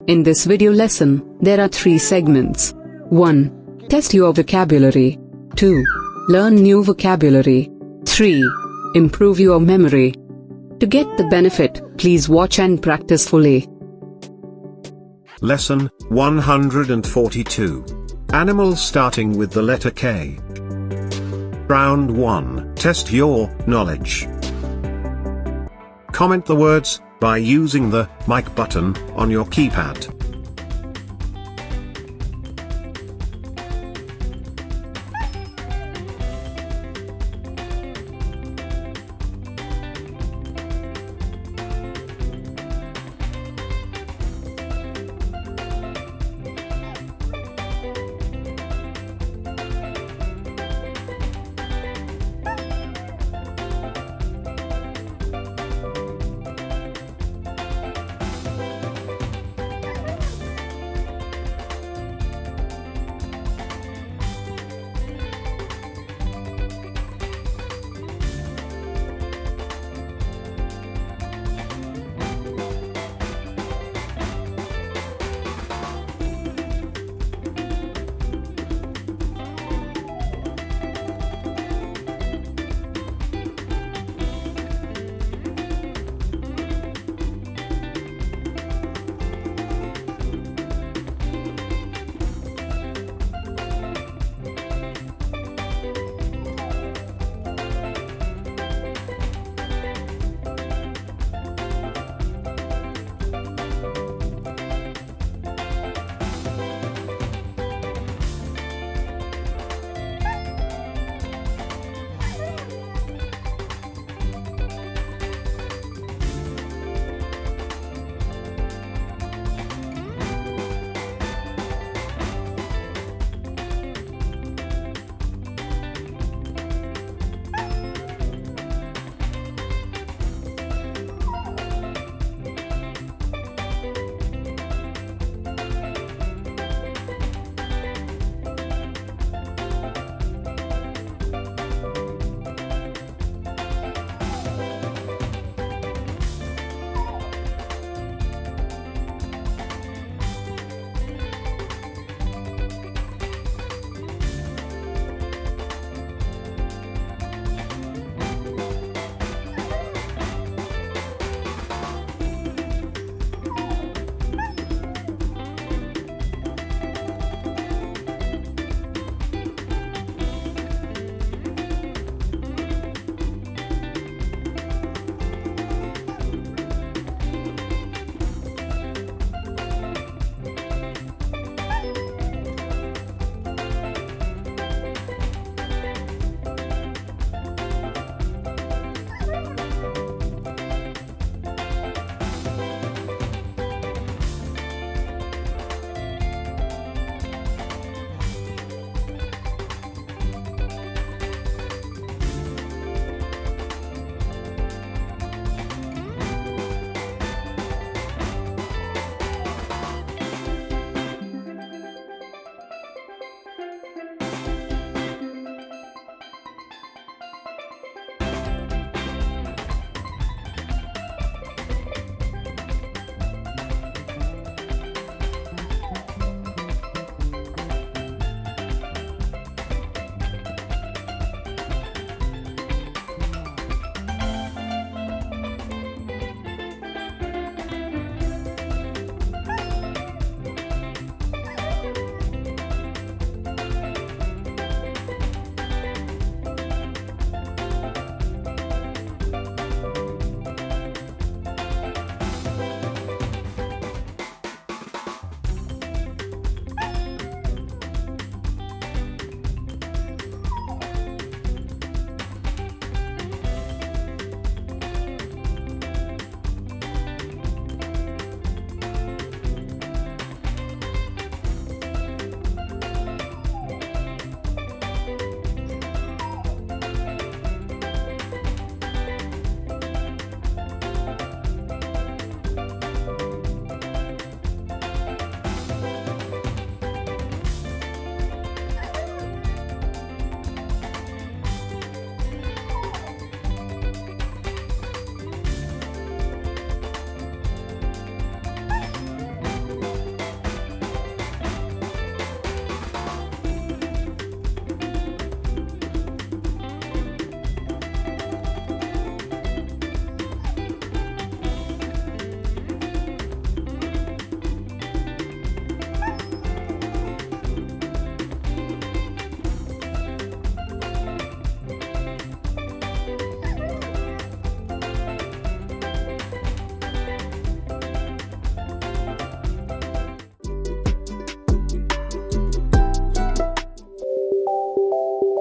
In this video lesson, there are 3 segments. 1. Test your vocabulary. 2. Learn new vocabulary. 3. Improve your memory. To get the benefit, please watch and practice fully. Lesson 142. Animals starting with the letter K. Round 1. Test your knowledge. Comment the words by using the mic button on your keypad.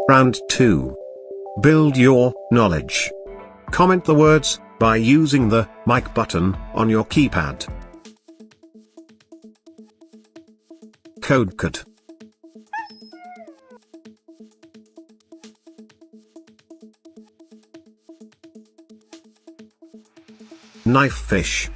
Round 2. Build your knowledge. Comment the words by using the mic button on your keypad. Code cut. Knife fish.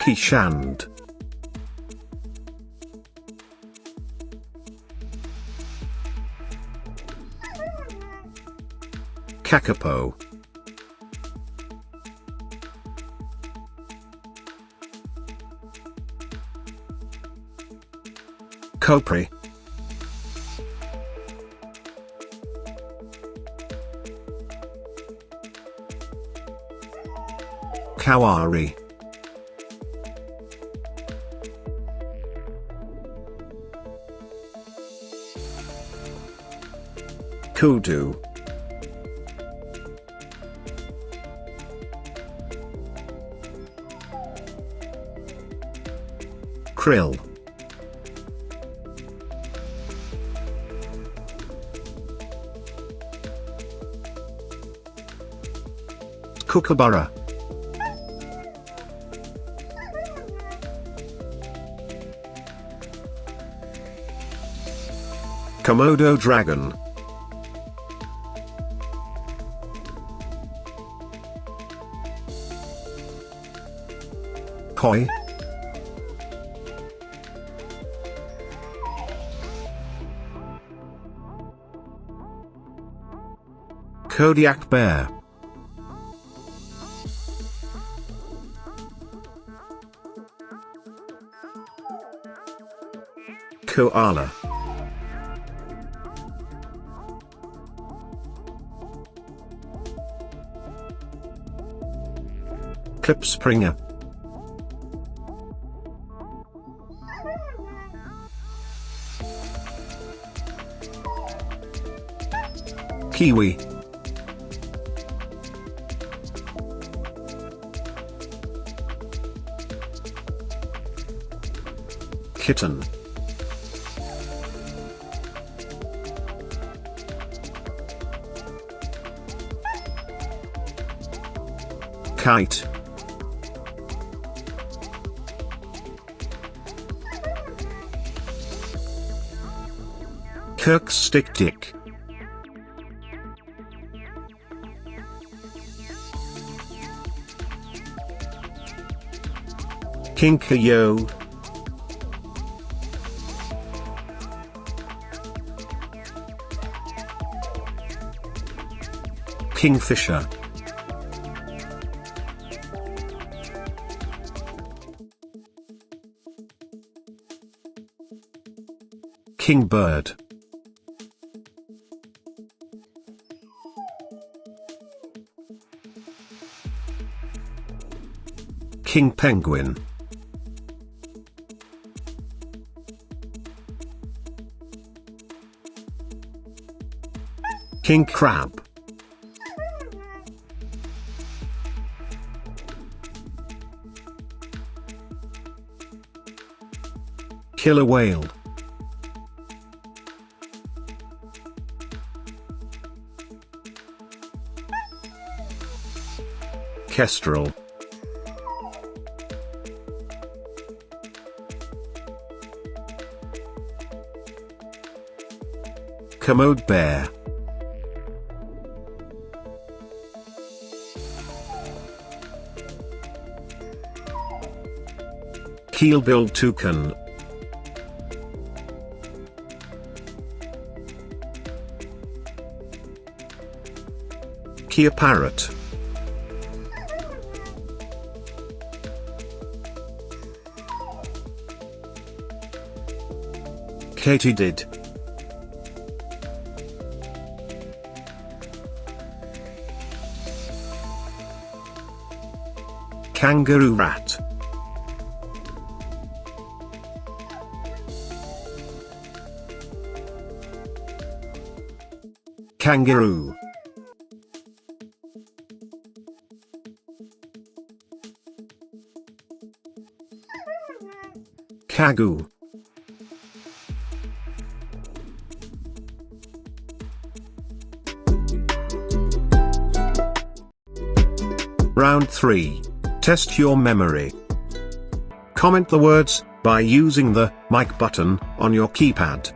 Kishand. Kakapo. Kopri. Kawari. Kudu. Krill. Kookaburra. Komodo dragon. Koi. Kodiak bear. Koala. Klipspringer. Kiwi. Kitten. Kite. Kirkstick dick. Kinkayo. Kingfisher. Kingbird. King penguin. King crab. Killer whale. Kestrel. Commode bear. Keel-billed toucan. Kea parrot. Katydid. Kangaroo rat. Kangaroo. Kagu. Round 3. Test your memory. Comment the words by using the mic button on your keypad.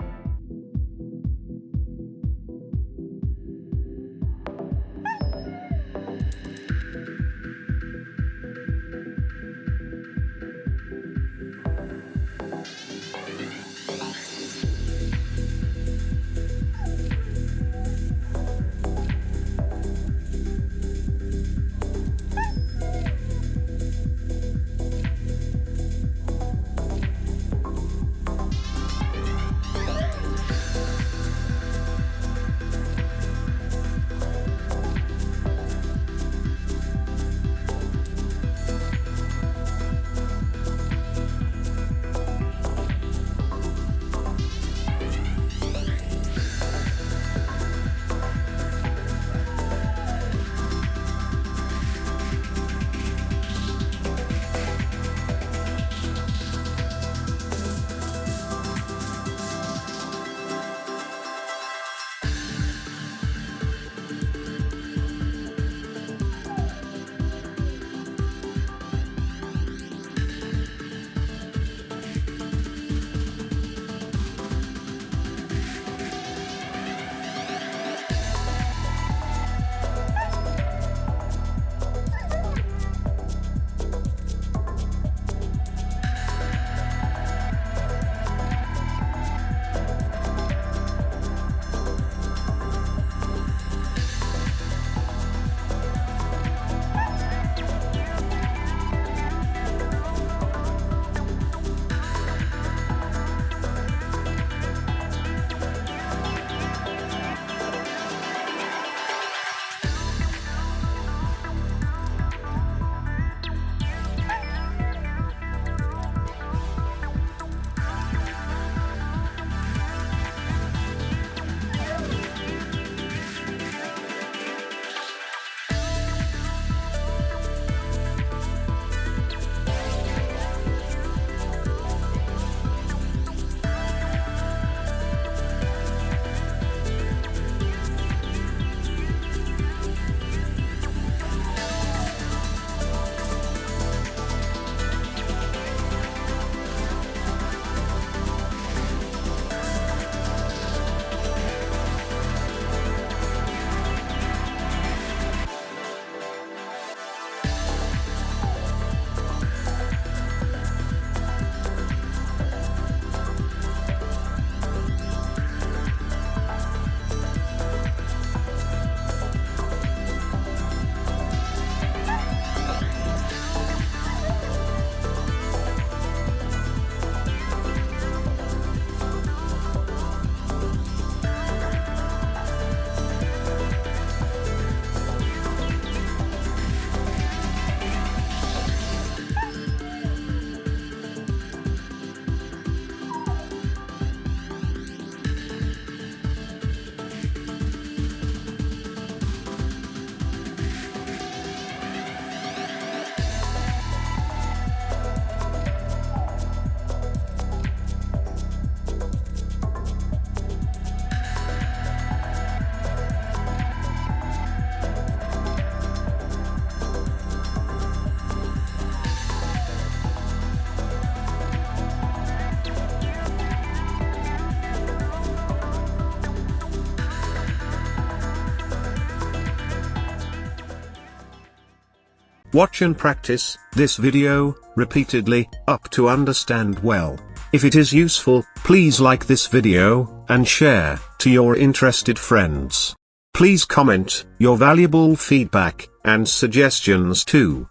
Watch and practice this video repeatedly up to understand well. If it is useful, please like this video and share to your interested friends. Please comment your valuable feedback and suggestions too.